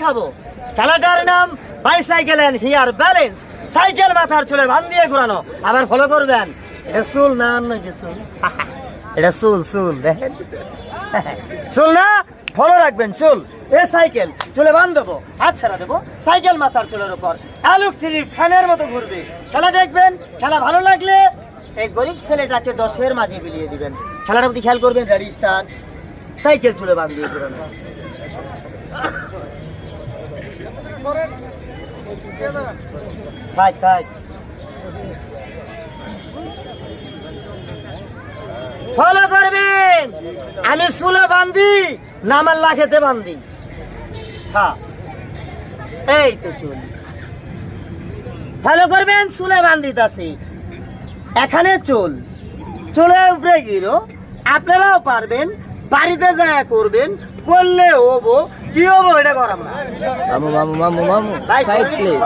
দেখাবো। খেলাটার নাম bicycle and hair balance. Cycle মাথার চুলে বান দিয়ে ঘোরানো। আবার ফলো করবেন। এটা চুল না অন্য কিছু? এটা চুল দেখেন, চুল না, ফলো রাখবেন চুল। এ সাইকেল চুলে বান দেবো, হাত ছাড়া দেবো, সাইকেল মাথার চুলের উপর আলোক থ্রি ফ্যানের মতো ঘুরবে। খেলা দেখবেন, খেলা ভালো লাগলে এই গরিব ছেলেটাকে 10-এর মাঝে বিলিয়ে দিবেন। খেলাটা প্রতি খেয়াল করবেন। Ready start. সাইকেল চুলে বান দিয়ে ঘোরানো। ফলো করবেন। আমি চুলে বান্ধি না আমার লাখেতে বান্ধি? হ্যাঁ, এই তো চুল। ফলো করবেন, চুলে বান্ধিতাছি। এখানে চুল, চুলে উপরে গিরো। আপনারাও পারবেন, বাড়িতে যায় করবেন, করলে হবো কি হবো এটা করাম না। মামু সাইড প্লিজ।